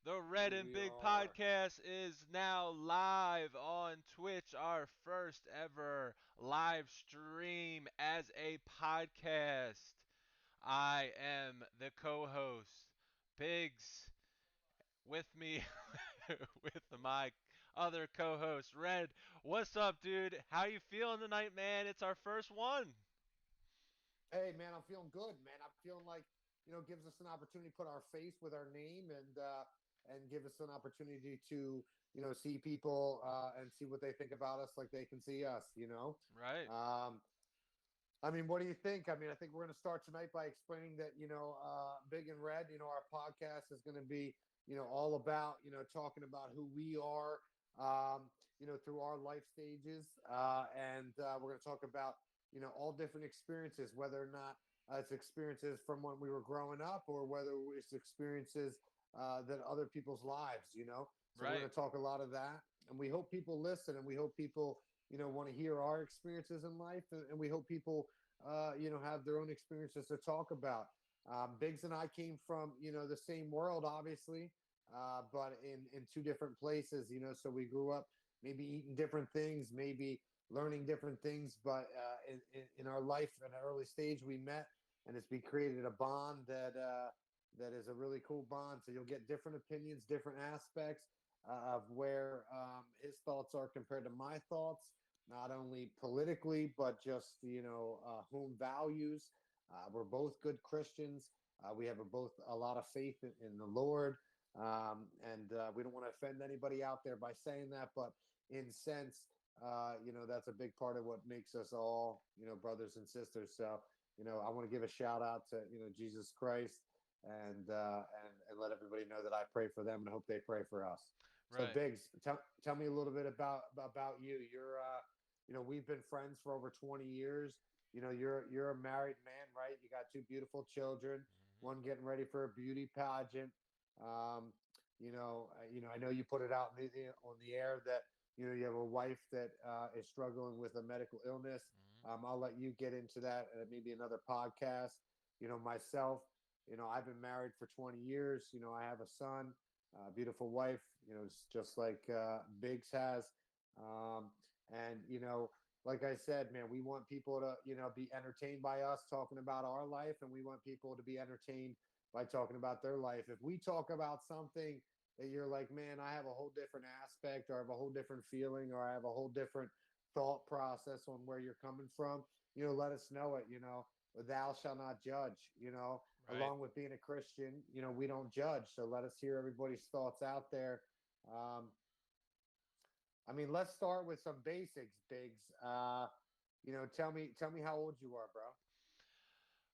The Red Here and we Big are. podcast is now live on Twitch, our first ever live stream as a podcast. I am the co host, Biggs, with me, with my other co host, Red. What's up, dude? How you feeling tonight, man? It's our first one. Hey, man, I'm feeling good, man. I'm feeling like, gives us an opportunity to put our face with our name and give us an opportunity to, see people and see what they think about us like they can see us. Right. Um, I mean, what do you think? I mean, I think we're going to start tonight by explaining that, Big and Red, our podcast is going to be, all about, talking about who we are, through our life stages. And we're going to talk about, all different experiences, whether or not it's experiences from when we were growing up or whether it's experiences that other people's lives. So we're Right. going to talk a lot of that. And we hope people listen and we hope people, want to hear our experiences in life. And we hope people have their own experiences to talk about. Biggs and I came from, the same world, obviously, but in two different places. So we grew up maybe eating different things, maybe learning different things, but in our life at an early stage, we met, and it's created a bond that is a really cool bond. So you'll get different opinions, different aspects of where his thoughts are compared to my thoughts, not only politically, but just home values. We're both good Christians. We have both a lot of faith in the Lord, and we don't want to offend anybody out there by saying that, but in sense, that's a big part of what makes us all, brothers and sisters. So, I want to give a shout out to Jesus Christ and let everybody know that I pray for them and hope they pray for us. So, Right. Biggs, tell me a little bit about you. We've been friends for over 20 years. You're a married man, right? You got two beautiful children, Mhm. one getting ready for a beauty pageant. Um, I know you put it out on the air that you have a wife that is struggling with a medical illness. Mhm. I'll let you get into that at maybe another podcast. Myself, I've been married for 20 years. I have a son, a beautiful wife. Just like Biggs has. Um, and like I said, man, we want people to be entertained by us talking about our life, and we want people to be entertained by talking about their life. If we talk about something that you're like, man, I have a whole different aspect, or I have a whole different feeling, or I have a whole different thought process on where you're coming from, let us know it. Thou shall not judge. Right. Along with being a Christian, we don't judge. So let us hear everybody's thoughts out there. Um, I mean, let's start with some basics, Biggs. Tell me how old you are, bro.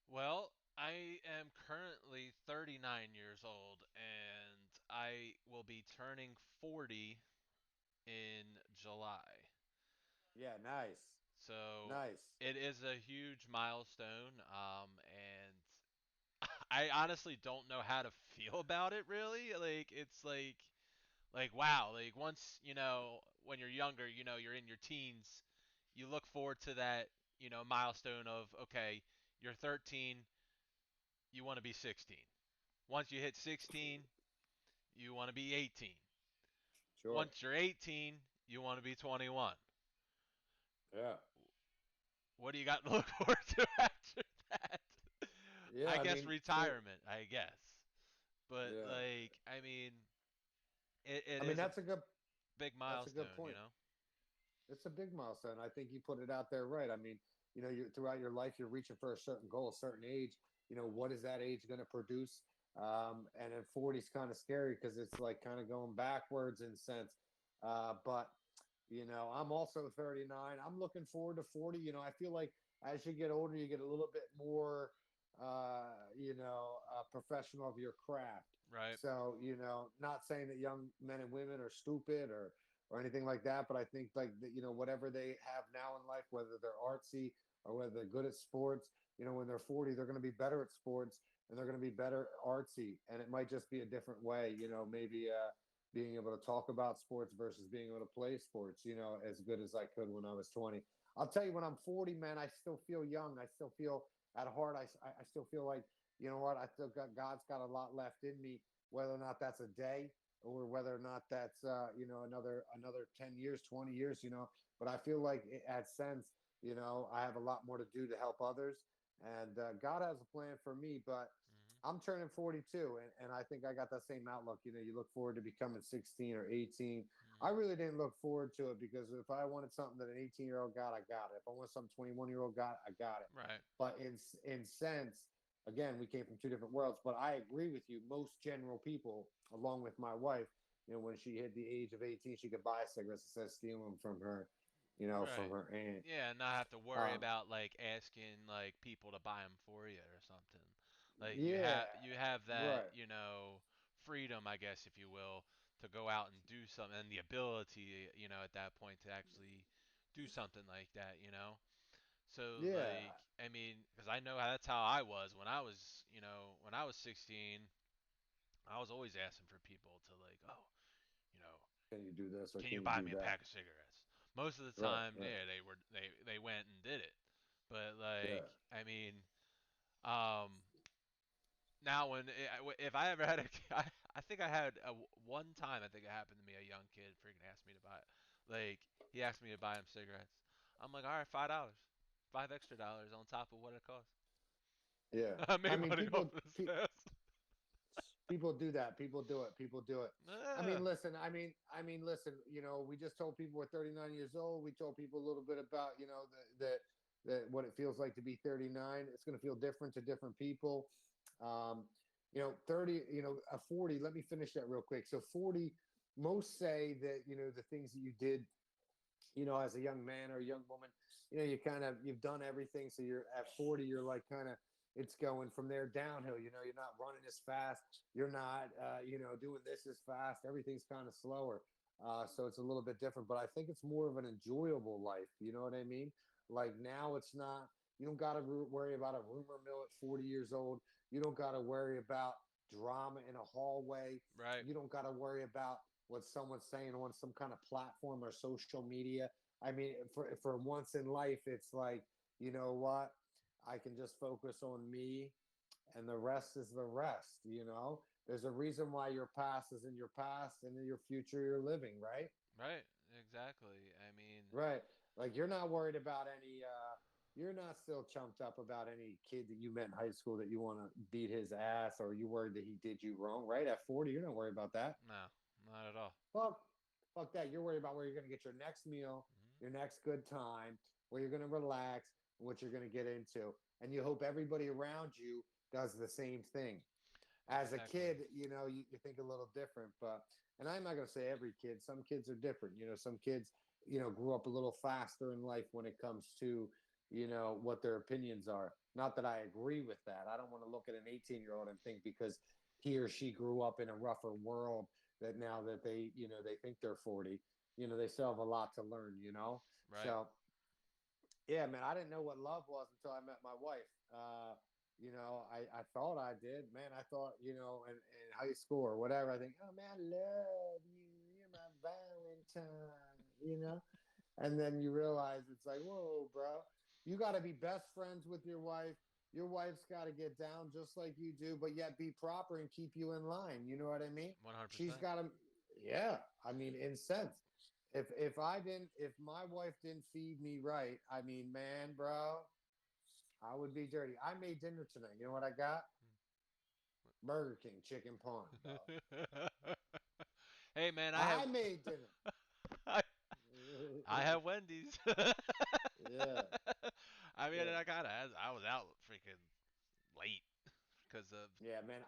Well, I am currently 39 years old and I will be turning 40 in July. Yeah, nice, So nice. it is a huge milestone, and I honestly don't know how to feel about it really. Like it's like wow, like once, when you're younger, you're in your teens, you look forward to that, milestone of okay, you're 13, you want to be 16. Once you hit 16, you want to be 18. Sure. Once you're 18, you want to be 21. Yeah. What do you got to look forward to after that? Yeah. I I guess mean, for retirement, I guess. But yeah. like, I mean, it I mean, is a big that's a good milestone, point. It's a big milestone. I think you put it out there right. I mean, throughout your life, you're reaching for a certain goal, a certain age. What is that age going to produce? And at 40 is kind of scary because it's like kind of going backwards in sense. But I'm also 39. I'm looking forward to 40. I feel like as you get older, you get a little bit more, professional of your craft. Right? So, not saying that young men and women are stupid or anything like that, but I think like whatever they have now in life, whether they're artsy or whether they're good at sports, when they're 40, they're going to be better at sports and they're going to be better artsy, and it might just be a different way. Maybe being able to talk about sports versus being able to play sports, as good as I could when I was 20. I'll tell you, when I'm 40, man, I still feel young. I still feel at heart, I still feel like, I still got God's got a lot left in me. whether or not that's a day or whether or not that's another 10 years, 20 years, but I feel like at sense, I have a lot more to do to help others, and God has a plan for me. But Hmm. I'm turning 42, and I think I got that same outlook. You look forward to becoming 16 or 18. I Hmm. really didn't look forward to it because if I wanted something that an 18-year-old got, I got it. If I want something 21-year-old got, I got it. Right. But in sense, again, we came from two different worlds. But I agree with you. Most general people, along with my wife, when she hit the age of 18, she could buy cigarettes instead of stealing them from her, from Right. her aunt. Yeah, and not have to worry Um, about like asking like people to buy them for you or something. Like yeah, you have that, right. freedom, I guess if you will, to go out and do something and the ability, at that point to actually do something like that. So Yeah, like I mean, cuz I know that's how I was when I was 16, I was always asking for people to like, "Oh, you know, can you do this or can you can you buy do me a that? pack of cigarettes?" Most of the Right, time, right. yeah, they went and did it. But Yeah, like, I mean, um, now if I ever had a, I think I had one time I think it happened to me. A young kid freaking asked me to buy it. Like he asked me to buy him cigarettes. I'm like, all right, $5, $5 extra on top of what it costs. yeah. I I made mean, money off this ass. people do that. People do it. People do it. I Yeah, mean, listen. Listen. We just told people we're 39 years old. We told people a little bit about the what it feels like to be 39. It's going to feel different to different people. 30. A 40. Let me finish that real quick. So 40. Most say that the things that you did as a young man or a young woman, you've done everything. So you're at 40, you're like it's going from there downhill. You're not running as fast. You're not, doing this as fast. Everything's kind of slower. So it's a little bit different, but I think it's more of an enjoyable life. You know what I mean? Like now it's not, you don't got to worry about a rumor mill at 40 years old. You don't got to worry about drama in a hallway. right. You don't got to worry about what someone's saying on some kind of platform or social media. I mean, for once in life, it's like, you know what? I can just focus on me, and the rest is the rest. There's a reason why your past is in your past, and in your future you're living, right? Right. Exactly. I mean, Right. Like you're not worried about any. You're not still chumped up about any kid that you met in high school that you want to beat his ass, or you worried that he did you wrong. Right at 40, you're not worried about that. no, not at all. Fuck, fuck that. You're worried about where you're going to get your next meal, Hmm. your next good time, where you're going to relax, and what you're going to get into. And you hope everybody around you does the same thing. As a Exactly. kid, you think a little different, and I'm not going to say every kid. Some kids are different. Some kids, grew up a little faster in life when it comes to, what their opinions are. Not that I agree with that. I don't want to look at an 18-year-old and think because he or she grew up in a rougher world that now that they think they're 40, they still have a lot to learn. Right. So yeah, man, I didn't know what love was until I met my wife. I thought I did, man. I thought, in high school or whatever, I think, oh man, I love you. You're my Valentine. And then you realize it's like, whoa, bro, you got to be best friends with your wife. Your wife's got to get down just like you do, but yet be proper and keep you in line. You know what I mean? She's 100%. got to, yeah. I mean, in sense, if my wife didn't feed me right, I mean, man, bro, I would be dirty. I made dinner tonight. You know what I got? Burger King chicken parm, dog. Hey man, I made dinner. I, I have Wendy's. Yeah, I mean, yeah, I was out freaking late because of. yeah, man.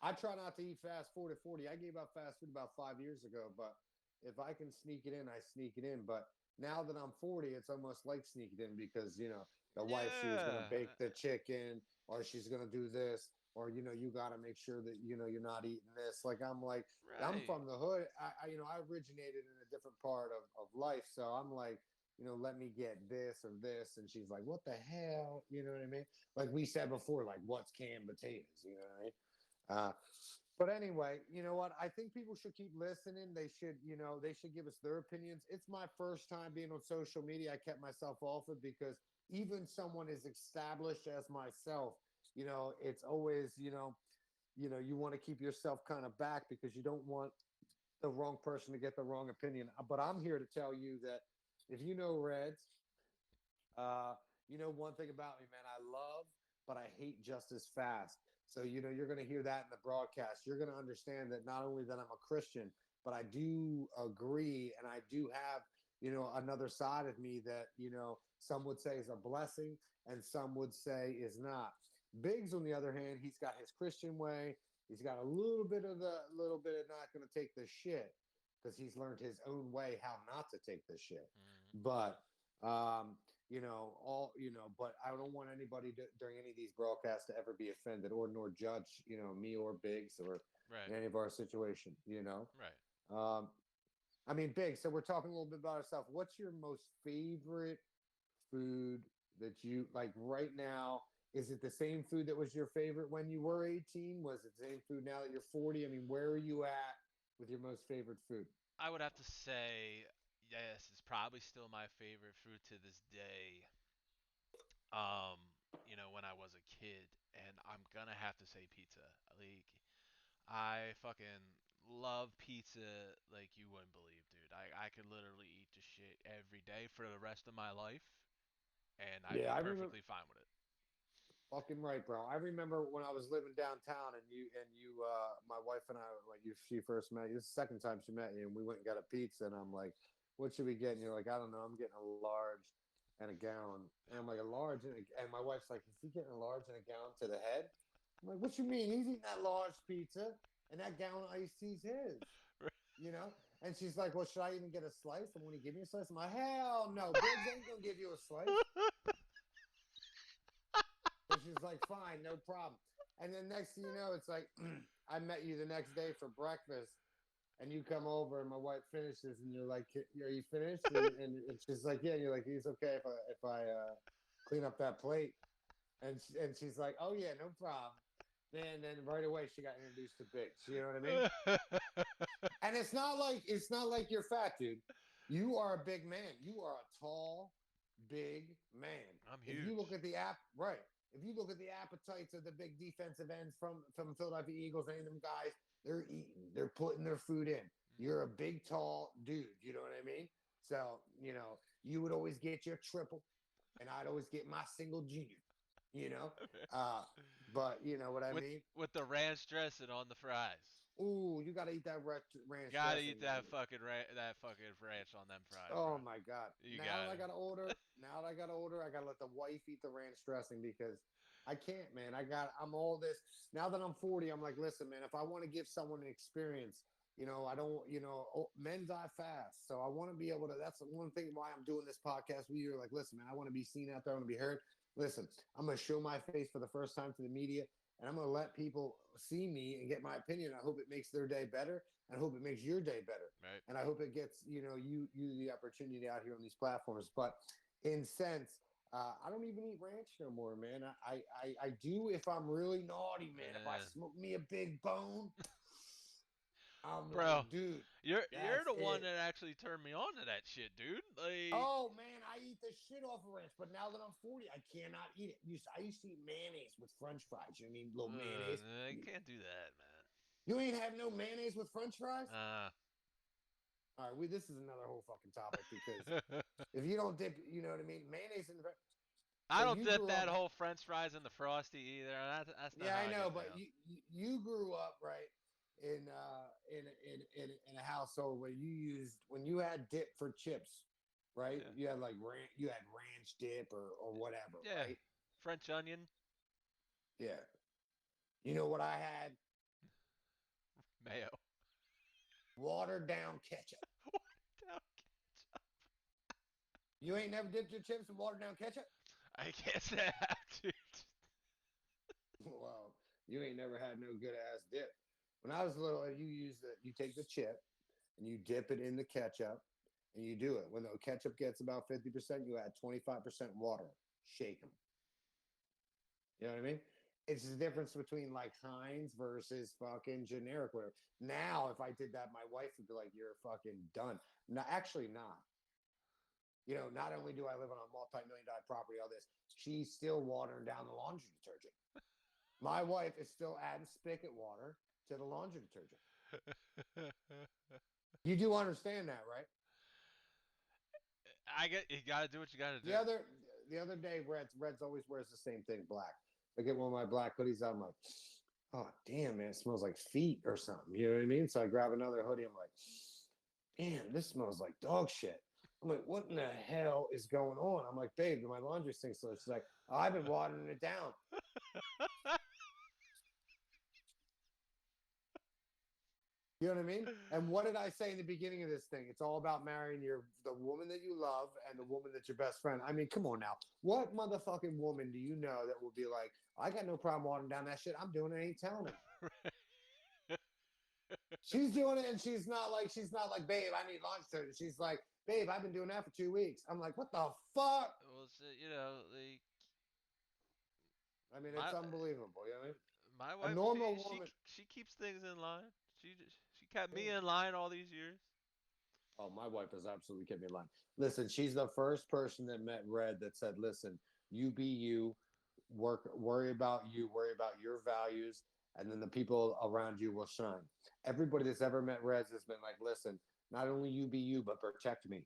I try not to eat fast food at 40. I gave up fast food about 5 years ago, but if I can sneak it in, I sneak it in. But now that I'm 40, it's almost like sneaking in because, the wife, she was going to Yeah. bake the chicken or she's going to do this or, you got to make sure that, you're not eating this. I'm Right. from the hood. I originated in a different part of life. So I'm like, let me get this or this. And she's like, what the hell? You know what I mean? Like we said before, like what's canned potatoes? You know what I mean? Uh, but anyway, you know what? I think people should keep listening. They should give us their opinions. It's my first time being on social media. I kept myself off it because even someone as established as myself, it's always, you want to keep yourself kind of back because you don't want the wrong person to get the wrong opinion. But I'm here to tell you that if you know Reds, uh, you know one thing about me, man. I love, but I hate just as fast. So you're going to hear that in the broadcast. You're going to understand that not only that I'm a Christian, but I do agree, and I do have another side of me that some would say is a blessing, and some would say is not. Biggs, on the other hand, he's got his Christian way. He's got a little bit of not going to take the shit because he's learned his own way how not to take the shit. Mm. But um, but I don't want anybody during any of these broadcasts to ever be offended or nor judge, me or Biggs or Right. any of our situation. Right. Um, I mean, Biggs. So we're talking a little bit about ourselves. What's your most favorite food that you like right now? Is it the same food that was your favorite when you were 18? Was it the same food now that you're 40? I mean, where are you at with your most favorite food? I would have to say yes, it's probably still my favorite food to this day. Um, when I was a kid, and I'm gonna have to say pizza. Like, I fucking love pizza like you wouldn't believe, dude. I could literally eat the shit every day for the rest of my life, and I'd Yeah, be I remember. perfectly fine with it. Fucking right, bro. I remember when I was living downtown, and my wife and I, when she first met you, this is the second time she met you, and we went and got a pizza, and I'm like, "What should we get?" And you're like, "I don't know. I'm getting a large and a gallon." And I'm like, "A large and my wife's like, "Is he getting a large and a gallon to the head?" I'm like, "What you mean? He's eating that large pizza, and that gallon of iced tea's his." You know? And she's like, "Well, should I even get a slice? And when he give me a slice?" I'm like, "Hell no, Biggs ain't gonna give you a slice." So she's like, "Fine, no problem." And then next thing you know, it's like I met you the next day for breakfast, and you come over, and my wife finishes, and you're like, "Are you finished?" And she's like, "Yeah." And you're like, "It's okay if I clean up that plate?" And she's like, "Oh yeah, no problem." Then right away she got introduced to Biggs. You know what I mean? And it's not like you're fat, dude. You are a big man. You are a tall, big man. I'm If you look huge. at the app, right? If you look at the appetites of the big defensive ends from Philadelphia Eagles, any of them guys, they're eating, they're putting their food in. You're a big, tall dude. You know what I mean? So you would always get your triple, and I'd always get my single junior. You know, uh, but you know what I with mean? with the ranch dressing on the fries. Ooh, you got to eat that ranch Gotta dressing, eat man. that fucking ranch on them fries, bro. Oh my god! You Now got that I it. got older, I gotta let the wife eat the ranch dressing because I can't, man. I'm all this. Now that I'm 40, I'm like, listen, man. If I want to give someone an experience, I don't, men die fast, so I want to be able to. That's one thing why I'm doing this podcast with you. Like, listen, man, I want to be seen out there. I want to be heard. Listen, I'm gonna show my face for the first time to the media, and I'm gonna let people see me and get my opinion. I hope it makes their day better, and I hope it makes your day better, Right. and I hope it gets you the opportunity out here on these platforms. But in sense, I don't even eat ranch no more, man. I do if I'm really naughty, man. If I Uh, smoke me a big bone, I'm like, bro, dude, you're that's the one it. that actually turned me on to that shit, dude. Like, Oh man, I eat the shit off of ranch, but now that I'm 40, I cannot eat it. I used to eat mayonnaise with French fries. You know what I mean? Little mayonnaise. I You, can't do that, you ain't have no mayonnaise with French fries. man. All right, this is another whole fucking topic because if you don't dip, you know what I mean, mayonnaise in the. I So don't you dip grew that up. whole French fries in the frosty either. That's not Yeah, how I I know, get but down. you grew up right in a household where you used when you had dip for chips, right? Yeah, You had ranch dip or whatever, yeah. right? French onion, Yeah. You know what I had? mayo. Watered down ketchup. Down. You ain't never dipped your chips in watered down ketchup? I can't say I have to. Well, you ain't never had no good ass dip. When I was little, you take the chip and you dip it in the ketchup and you do it. When the ketchup gets about 50%, you add 25% water. Shake them. You know what I mean? It's the difference between like Heinz versus fucking generic. Whatever. Now, if I did that, my wife would be like, "You're fucking done." No, actually, not. Not only do I live on a multi-million dollar property, all this, she's still watering down the laundry detergent. My wife is still adding spigot water to the laundry detergent. You do understand that, right? I get you got to do what you got to The do. other the other day, Red's always wears the same thing, black. I get one of my black hoodies out. I'm like, oh damn, man, it smells like feet or something. You know what I mean? So I grab another hoodie. I'm like, damn, this smells like dog shit. I'm like, what in the hell is going on? I'm like, babe, my laundry stinks. So she's like, oh, I've been watering it down. You know what I mean? And what did I say in the beginning of this thing? It's all about marrying the woman that you love and the woman that's your best friend. I mean, come on now. What motherfucking woman do you know that will be like, I got no problem watering down that shit. I'm doing it. I ain't telling him. She's doing it, and she's not like, babe, I need lunch today. She's like, babe, I've been doing that for 2 weeks. I'm like, what the fuck? Well, so, you know, like I mean, it's my unbelievable. You know what I mean? my A wife, normal she woman. she keeps things in line. She kept me Yeah. in line all these years. Oh, my wife has absolutely kept me in line. Listen, she's the first person that met Red that said, listen, you be you, worry about you, worry about your values, and then the people around you will shine. Everybody that's ever met Red has been like, listen, not only you be you, but protect me.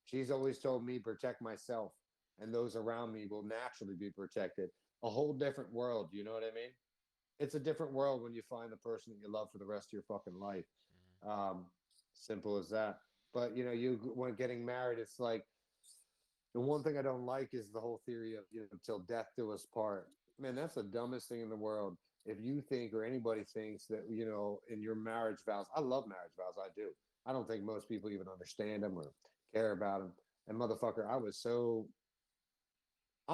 She's always told me protect myself, and those around me will naturally be protected. A whole different world, you know what I mean? It's a different world when you find the person that you love for the rest of your fucking life. Mm-hmm. Um, Simple as that. But you know, you when getting married, it's like the one thing I don't like is the whole theory of till death do us part. Man, that's the dumbest thing in the world. If you think or anybody thinks that in your marriage vows, I love marriage vows. I do. I don't think most people even understand them or care about them. And motherfucker, I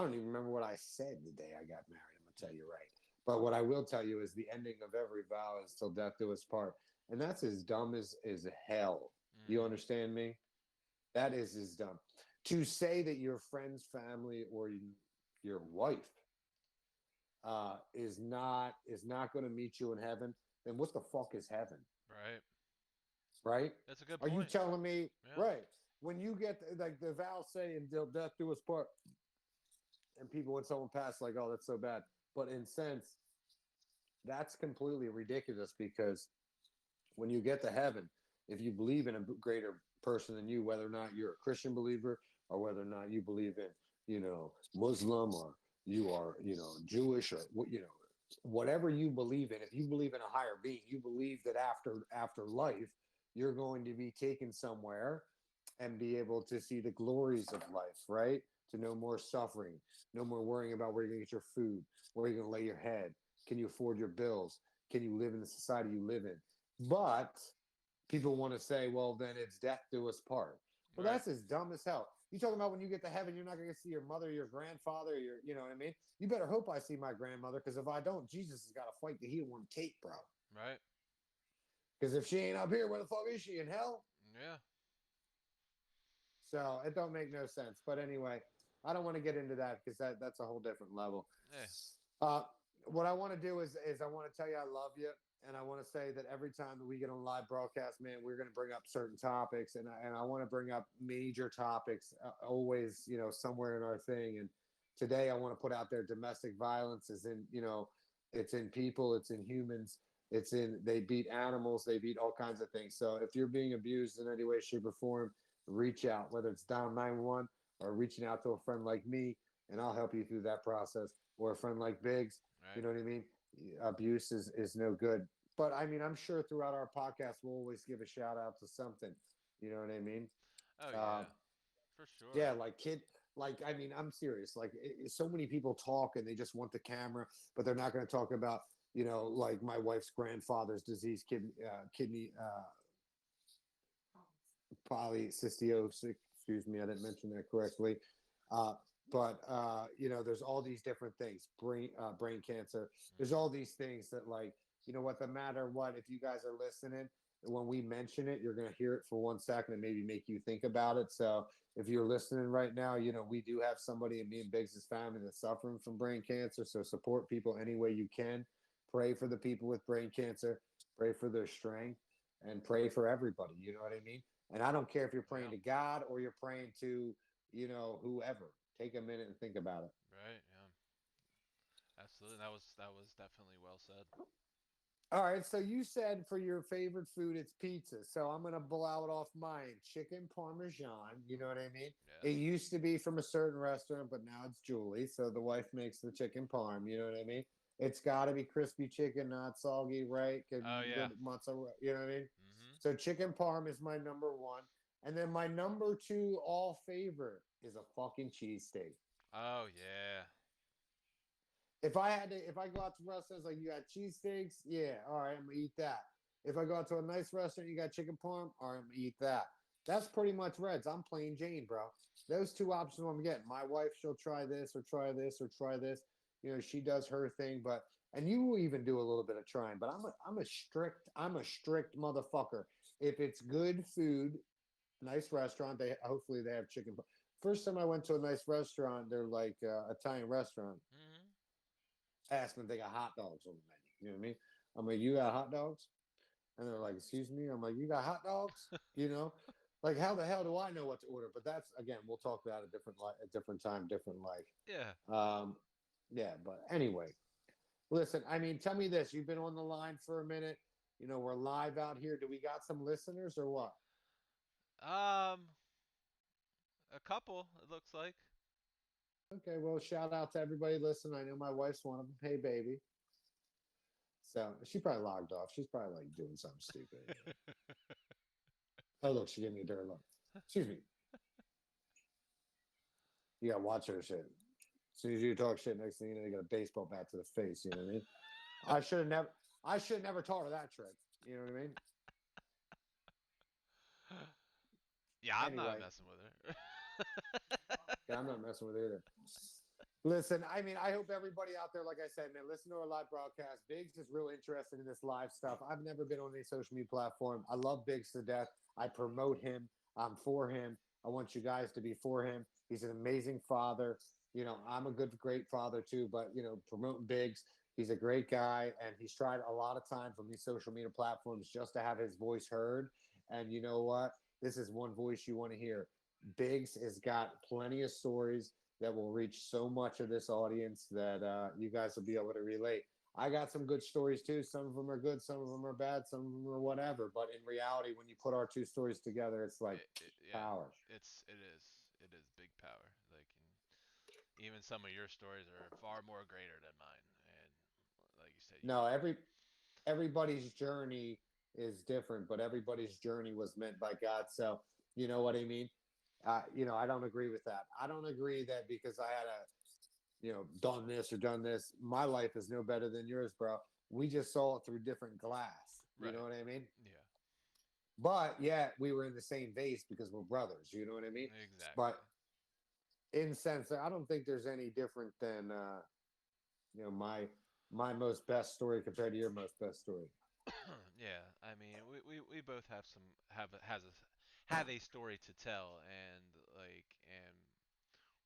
don't even remember what I said the day I got married. I'm gonna tell you right. But what I will tell you is the ending of every vow is till death do us part. And that's as dumb as hell. You Mm-hmm. understand me? That is as dumb. To say that your friend's family or your wife is not going to meet you in heaven, then what the fuck is heaven, Right. right? That's a good Are you point. telling me Yeah. right when you get like the vow say until death do us part, and people when someone passed like, oh, that's so bad, but in sense that's completely ridiculous because when you get to heaven, if you believe in a greater person than you, whether or not you're a Christian believer or whether or not you believe in, Muslim or you are, Jewish or whatever you believe in, if you believe in a higher being, you believe that after life, you're going to be taken somewhere and be able to see the glories of life, right? To no more suffering, no more worrying about where you're going to get your food, where you're going to lay your head. Can you afford your bills? Can you live in the society you live in? But people want to say, well, then it's death do us part. Well, Right. that's as dumb as hell. You talking about when you get to heaven, you're not going to see your mother, your grandfather, you know what I mean? You better hope I see my grandmother because if I don't, Jesus has got to fight the heel on tape, bro. Right. Because if she ain't up here, where the fuck is she in hell? Yeah. So it don't make no sense. But anyway, I don't want to get into that because that's a whole different level. Yeah. Uh, what I want to do is I want to tell you I love you, and I want to say that every time that we get on a live broadcast, man, we're going to bring up certain topics, and I want to bring up major topics always, somewhere in our thing. And today I want to put out there domestic violence is in, it's in people, it's in humans, it's in they beat animals, they beat all kinds of things. So if you're being abused in any way, shape, or form, reach out, whether it's down 911 or reaching out to a friend like me, and I'll help you through that process or a friend like Biggs. You Right. know what I mean? Abuse is no good. But I mean, I'm sure throughout our podcast, we'll always give a shout out to something. You know what I mean? Oh Uh, yeah. For sure. yeah, I mean, I'm serious. Like, so many people talk and they just want the camera, but they're not going to talk about, like my wife's grandfather's disease, kidney polycystiosis. Excuse me, I didn't mention that correctly. Uh, but there's all these different things, brain cancer. There's all Mm-hmm. these things that, like, what, no matter what, if you guys are listening, when we mention it, you're gonna hear it for 1 second and maybe make you think about it. So if you're listening right now, we do have somebody in me and Biggs' family that's suffering from brain cancer. So support people any way you can. Pray for the people with brain cancer. Pray for their strength and pray for everybody. You know what I mean? And I don't care if you're praying Yeah. to God or you're praying to, whoever. Take a minute and think about it. Right. Yeah. absolutely. That was definitely well said. All right, so you said for your favorite food it's pizza. So I'm gonna blow out off mine. Chicken parmesan. You know what I mean? It Yes. used to be from a certain restaurant, but now it's Julie. So the wife makes the chicken parm. You know what I mean? It's got to be crispy chicken, not soggy, right? And Oh yeah. good mozzarella. You know what I mean? Mhm. So chicken parm is my number one, and then my number two all favorite is a fucking cheesesteak. Oh yeah. If I had to, if I go out to restaurants like you got cheesesteaks, yeah, all right, I'm gonna eat that. If I go out to a nice restaurant, you got chicken parm, all right, I'm gonna eat that. That's pretty much Reds. I'm plain Jane, bro. Those two options I'm getting. My wife, she'll try this or try this or try this. You know, she does her thing, but and you will even do a little bit of trying. But I'm a strict motherfucker. If it's good food, nice restaurant, they hopefully they have chicken. First time I went to a nice restaurant, they're like Italian restaurant. Mhm. Asked them if they got hot dogs on the menu. You know what I mean? I'm like, you got hot dogs? And they're like, excuse me? I'm like, you got hot dogs? You know? Like, how the hell do I know what to order? But that's again, we'll talk about a a different time, different life. Yeah. Um, yeah, but anyway, listen. I mean, tell me this: you've been on the line for a minute. You know, we're live out here. Do we got some listeners or what? Um, a couple. It looks like. Okay, well, shout out to everybody. Listen, I know my wife's one of them. Hey, baby. So she probably logged off. She's probably like doing something stupid. Oh, look, she gave me a dirty look. Excuse me. You gotta watch her shit. As soon as you talk shit, next thing you know, you got a baseball bat to the face. You know what I mean? I should have never. I should have never taught her that trick. You know what I mean? Yeah, I'm not Anyway, messing with her. yeah, I'm not messing with it either. Listen, I mean, I hope everybody out there, like I said, man, listen to our live broadcast. Biggs is real interested in this live stuff. I've never been on any social media platform. I love Biggs to death. I promote him. I'm for him. I want you guys to be for him. He's an amazing father. You know, I'm a good, great father too, but, you know, promoting Biggs. He's a great guy, and he's tried a lot of times on these social media platforms just to have his voice heard. And you know what? This is one voice you want to hear. Biggs has got plenty of stories that will reach so much of this audience that you guys will be able to relate. I got some good stories too. Some of them are good, some of them are bad, some of them are whatever. But in reality, when you put our two stories together, it's like Yeah, power. it is big power. Like, and even some of your stories are far more greater than mine. And like you said, No, everybody's journey is different, but everybody's journey was meant by God. So you know what I mean. You know, I don't agree with that. I don't agree that because I had a done this or done this. My life is no better than yours, bro. We just saw it through different glass. You know right? what I mean? Yeah, But yeah, we were in the same vase because we're brothers. You know what I mean? exactly. But in sense, I don't think there's any different than my most best story compared to your most best story. Yeah, I mean, we both have some have a story to tell, and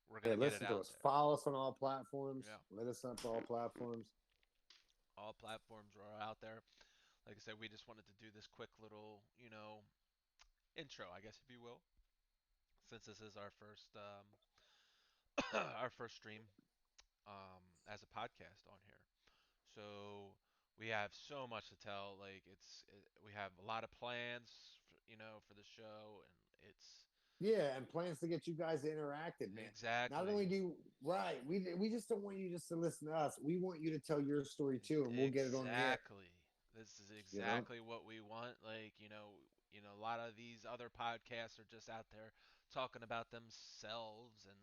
we're Hey, gonna get it listen to out us. there. Follow us on all platforms. Yeah, Let us up to all platforms. all platforms are out there. Like I said, we just wanted to do this quick little, intro, I guess, if you will, since this is our first our first stream as a podcast on here. So we have so much to tell. We have a lot of plans, for the show, and it's Yeah, and plans to get you guys interacted, man. Not exactly, only do right, we just don't want you just to listen to us. We want you to tell your story too, and we'll get it on the air. exactly. This is You know? exactly what we want. A lot of these other podcasts are just out there talking about themselves and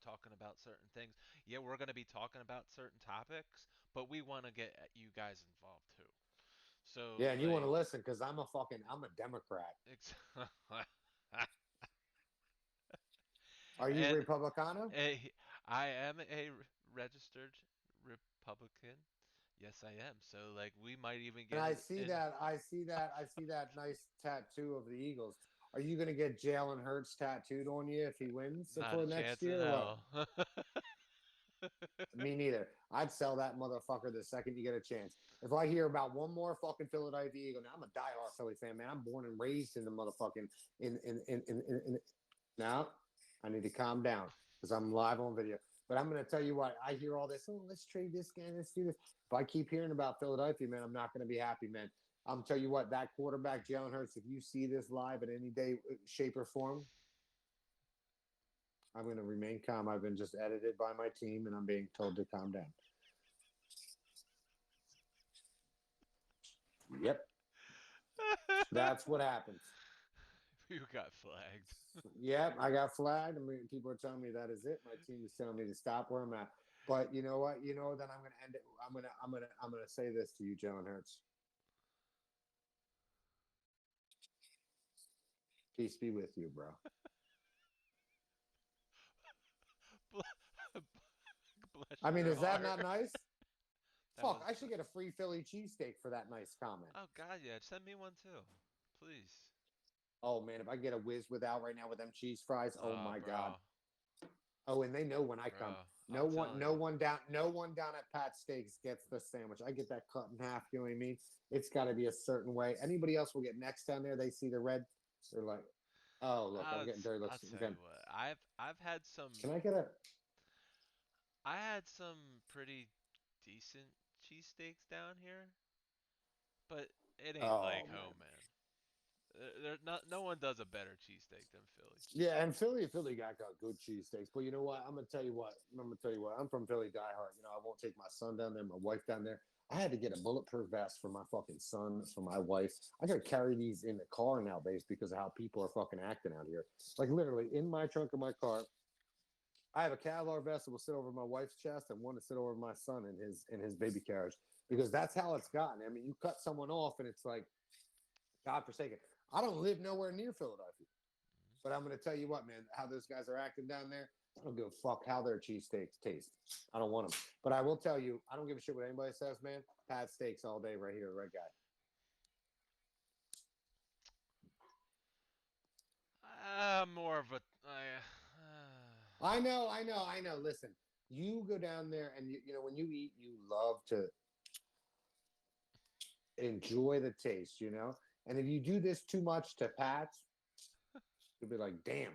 talking about certain things. Yeah, we're going to be talking about certain topics, but we want to get you guys involved too. So Yeah, and you want to listen because I'm a Democrat. ex- Are you and Republicano? a, I am a registered Republican. Yes, I am. So we might even And get it in. I see that nice tattoo of the Eagles. Are you going to get Jalen Hurts tattooed on you if he wins Not a for next chance in year or what? hell. Me neither. I'd sell that motherfucker the second you get a chance. If I hear about one more fucking Philadelphia Eagle, now I'm a diehard Philly fan, man. I'm born and raised in the motherfucking in now. I need to calm down because I'm live on video. But I'm going to tell you what, I hear all this, oh, let's trade this guy, let's do this. If I keep hearing about Philadelphia, man, I'm not going to be happy, man. I'm tell you what, that quarterback, Jalen Hurts, if you see this live in any day, shape, or form, I'm going to remain calm. I've been just edited by my team, and I'm being told to calm down. Yep, that's what happens. You got flagged. Yep, I got flagged. I mean, people are telling me that is it. My team is telling me to stop where I'm at. But you know what? You know, then I'm going to end it. I'm gonna say this to you, Jalen Hurts. Peace be with you, bro. Bless I mean, your is that heart. not nice? That Fuck, was. I should get a free Philly cheesesteak for that nice comment. Oh God, yeah. Send me one too, please. Oh man, if I get a whiz without right now with them cheese fries, oh my god. Bro, Oh, and they know when I come. bro. No I'm one, telling no you. one down, no one down at Pat Steaks gets the sandwich. I get that cut in half. You know what I mean? It's got to be a certain way. Anybody else will get next down there. They see the red, they're like, "Oh, look, I'm getting dirty I'll looks tell again." you what. I've had some. Can I get a? I had some pretty decent cheesesteaks down here, but it ain't Oh like man. home, man. No one does a better cheesesteak than Philly. Yeah, and Philly got good cheesesteaks. But you know what? I'm gonna tell you what. I'm gonna tell you what. I'm from Philly diehard. You know, I won't take my son down there, my wife down there. I had to get a bulletproof vest for my fucking son, for my wife. I gotta carry these in the car nowadays because of how people are fucking acting out here. Like literally in my trunk of my car, I have a Kevlar vest that will sit over my wife's chest and one to sit over my son in his baby carriage because that's how it's gotten. I mean, you cut someone off and it's like, God forsaken. I don't live nowhere near Philadelphia. But I'm going to tell you what, man, how those guys are acting down there. I don't give a fuck how their cheesesteaks taste. I don't want them. But I will tell you, I don't give a shit what anybody says, man. Pat Steaks all day right here, right guy. More of a. I know. Listen, you go down there and you know when you eat, you love to enjoy the taste, you know. And if you do this too much to Pat's, you'll be like, damn.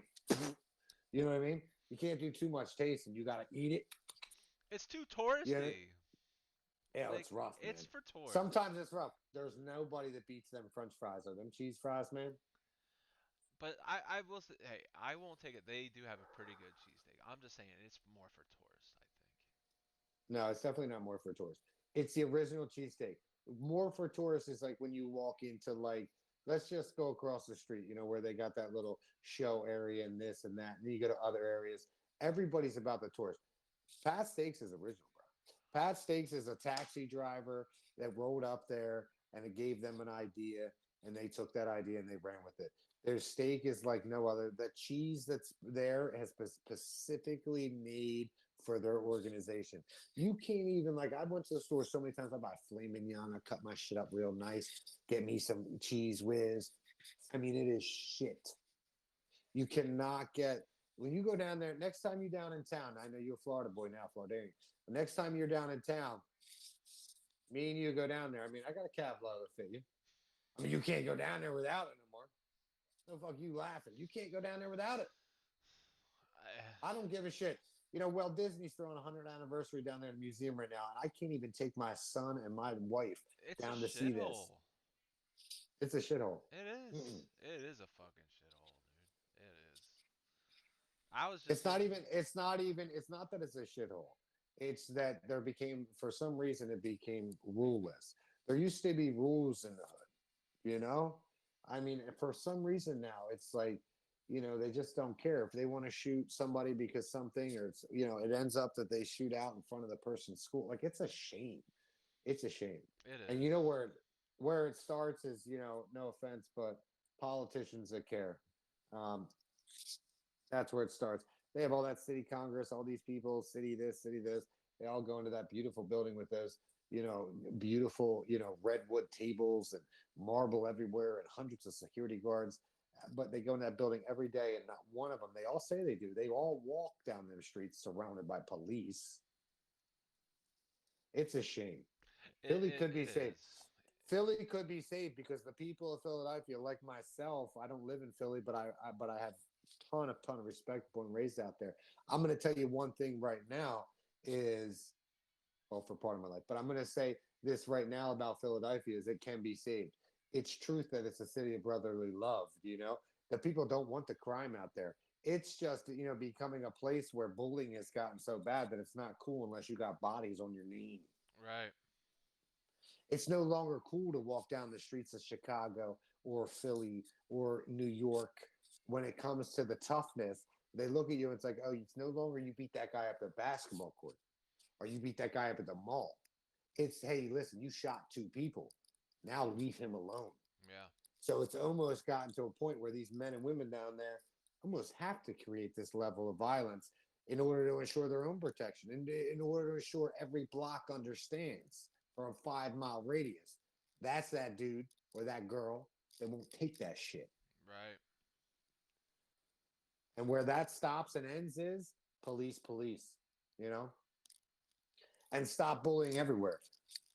You know what I mean? You can't do too much taste, and you got to eat it. it's too You know, touristy. yeah, Like it's rough, it's man. for tourists. Sometimes it's rough. There's nobody that beats them French fries or them cheese fries, man. But I will say, hey, I won't take it. They do have a pretty good cheesesteak. I'm just saying it's more for tourists, I think. No, it's definitely not more for tourists. It's the original cheesesteak. More for tourists is like when you walk into like, let's just go across the street, you know, where they got that little show area and this and that. And then you go to other areas. Everybody's about the tourist. Pat Steaks is original, bro. Pat Steaks is a taxi driver that rolled up there and it gave them an idea and they took that idea and they ran with it. Their steak is like no other. The cheese that's there has been specifically made for their organization. You can't even like I went to the store so many times. I buy filet mignon. I cut my shit up real nice. Get me some cheese whiz. I mean, it is shit. You cannot get when you go down there. Next time you're down in town, I know you're a Florida boy now, Floridarian. The next time you're down in town, me and you go down there. I mean, I got a Kevlar to fit you. I mean, you can't go down there without it no more. No fuck you laughing. You can't go down there without it. I don't give a shit. You know, well, Disney's throwing a 100th anniversary down there in the museum right now, and I can't even take my son and my wife It's a down to see this. shithole. It's a shithole. It is. Mm-mm. It is a fucking shithole, dude. It is. I was just It's not in. even. It's not even. It's not that it's a shithole. It's that there became, for some reason, it became ruleless. There used to be rules in the hood. You know, I mean, for some reason now, it's like, you know, they just don't care if they want to shoot somebody because something, or it's, you know, it ends up that they shoot out in front of the person's school. Like it's a shame. It's a shame. It And you know is. where it starts is, you know, no offense, but politicians that care. Um, that's where it starts. They have all that city congress, all these people, city this, city this. They all go into that beautiful building with those, you know, beautiful, you know, redwood tables and marble everywhere and hundreds of security guards. But they go in that building every day, and not one of them. They all say they do. They all walk down them streets surrounded by police. It's a shame. Philly could be It saved. is. Philly could be saved because the people of Philadelphia, like myself, I don't live in Philly, but I have ton of respect, born and raised out there. I'm going to tell you one thing right now is, well, for part of my life, but I'm going to say this right now about Philadelphia is it can be saved. It's truth that it's a city of brotherly love. The people don't want the crime out there. It's just becoming a place where bullying has gotten so bad that it's not cool unless you got bodies on your name. Right. It's no longer cool to walk down the streets of Chicago or Philly or New York. When it comes to the toughness, they look at you and it's like, oh, it's no longer you beat that guy up at the basketball court or you beat that guy up at the mall. It's, hey, listen, you shot two people. Now leave him alone. Yeah. So it's almost gotten to a point where these men and women down there almost have to create this level of violence in order to ensure their own protection, and in order to ensure every block understands for a 5 mile radius. That's that dude or that girl that won't take that shit. Right. And where that stops and ends is police, police, you know, and stop bullying everywhere.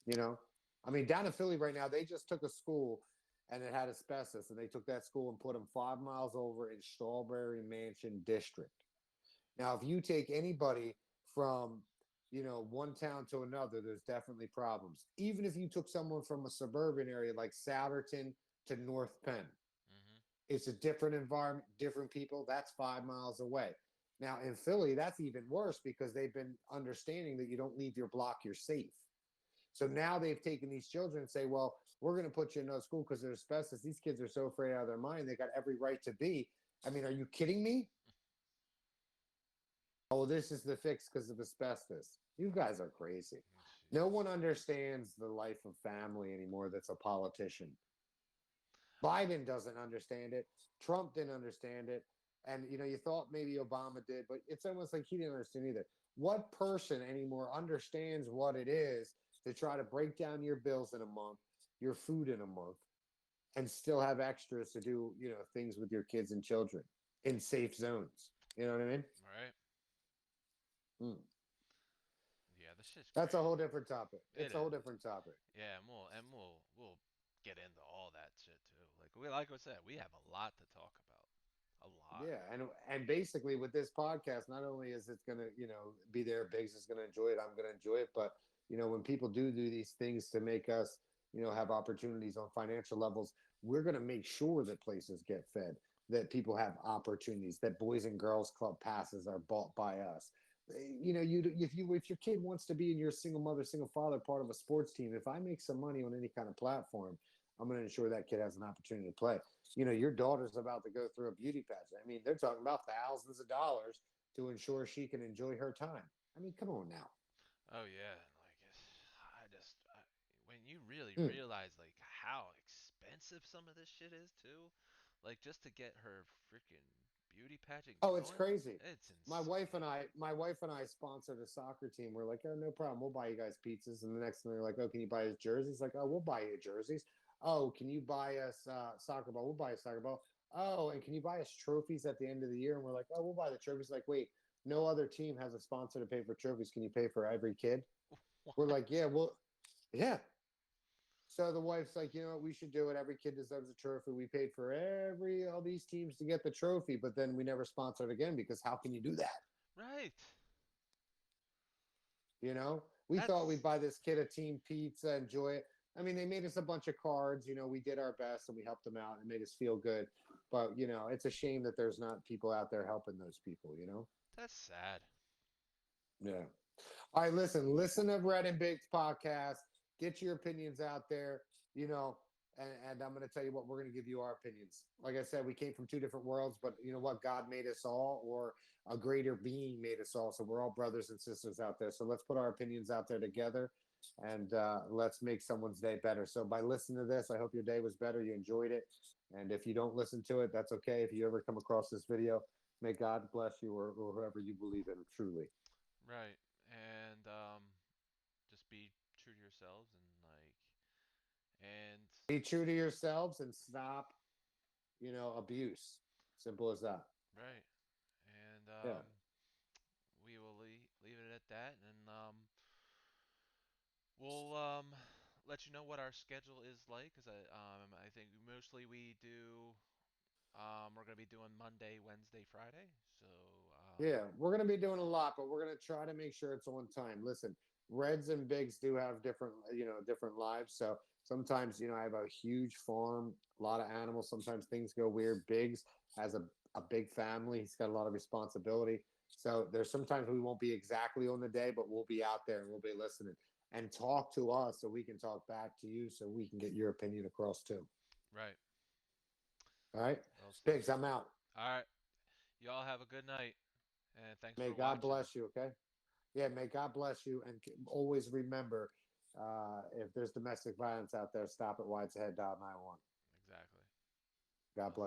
You know, I mean, down in Philly right now, they just took a school and it had asbestos, and they took that school and put them 5 miles over in Strawberry Mansion District. Now, if you take anybody from one town to another, there's definitely problems. Even if you took someone from a suburban area like Souderton to North Penn, Mhm. it's a different environment, different people. That's 5 miles away. Now in Philly, that's even worse because they've been understanding that you don't leave your block, you're safe. So now they've taken these children and say, well, we're going to put you in another school because there's asbestos. These kids are so afraid out of their mind. They got every right to be. I mean, are you kidding me? Oh, this is the fix because of asbestos. You guys are crazy. No Jesus. one understands the life of family anymore that's a politician. Biden doesn't understand it. Trump didn't understand it. And you thought maybe Obama did, but it's almost like he didn't understand either. What person anymore understands what it is to try to break down your bills in a month, your food in a month, and still have extras to do, things with your kids and children in safe zones? You know what I mean? Right. Mm. Yeah, this shit's That's a whole crazy. different topic. It It's a whole is. different topic. Yeah, and we'll get into all that shit too. Like I said, we have a lot to talk about. A lot. Yeah, and basically with this podcast, not only is it going to be there, Biggs is going to enjoy it, I'm going to enjoy it, but when people do these things to make us have opportunities on financial levels, we're going to make sure that places get fed, that people have opportunities, that boys and girls club passes are bought by us. If your kid wants to be in your single mother, single father part of a sports team, if I make some money on any kind of platform, I'm going to ensure that kid has an opportunity to play. Your daughter's about to go through a beauty pageant. I mean, they're talking about thousands of dollars to ensure she can enjoy her time. I mean, come on now. Oh yeah, I just when you really Mm. realize how expensive some of this shit is too, just to get her freaking beauty pageant Oh, it's going, crazy. it's My wife and insane. I, my wife and I sponsored a soccer team. We're like, oh, no problem. We'll buy you guys pizzas. And the next thing they're like, oh, can you buy us jerseys? Like, oh, we'll buy you jerseys. Oh, can you buy us soccer ball? We'll buy a soccer ball. Oh, and can you buy us trophies at the end of the year? And we're like, oh, we'll buy the trophies. Like, wait, no other team has a sponsor to pay for trophies. Can you pay for every kid? We're like, What? yeah, well, yeah. So the wife's like, we should do it. Every kid deserves a trophy. We paid for every all these teams to get the trophy, but then we never sponsored again because how can you do that? Right. We thought we'd That's buy this kid a team pizza, enjoy it. I mean, they made us a bunch of cards. We did our best and we helped them out and made us feel good. But it's a shame that there's not people out there helping those people. that's sad. Yeah. All right, listen to Red and Big's podcast. Get your opinions out there, you know, and I'm going to tell you what we're going to give you our opinions. Like I said, we came from two different worlds, but you know what? God made us all, or a greater being made us all. So we're all brothers and sisters out there. So let's put our opinions out there together, and let's make someone's day better. So by listening to this, I hope your day was better. You enjoyed it, and if you don't listen to it, that's okay. If you ever come across this video, may God bless you, or whoever you believe in truly. Right. And just be true to yourselves and Be true to yourselves and stop, abuse. Simple as that. right. And Yeah. we will leave it at that, and we'll let you know what our schedule is like, because I think mostly we do. We're gonna be doing Monday, Wednesday, Friday. So Yeah, we're going to be doing a lot, but we're going to try to make sure it's on time. Listen, Reds and Bigs do have different, different lives. So sometimes, I have a huge farm, a lot of animals. Sometimes things go weird. Biggs has a big family. He's got a lot of responsibility. So there's sometimes we won't be exactly on the day, but we'll be out there and we'll be listening and talk to us so we can talk back to you so we can get your opinion across too. right. All right. Well, Biggs, I'm out. all right. Y'all have a good night, and thanks May for God watching. bless you. Okay. Yeah, may God bless you. And always remember, if there's domestic violence out there, stop it while it's ahead. 911. Exactly. God Well, bless.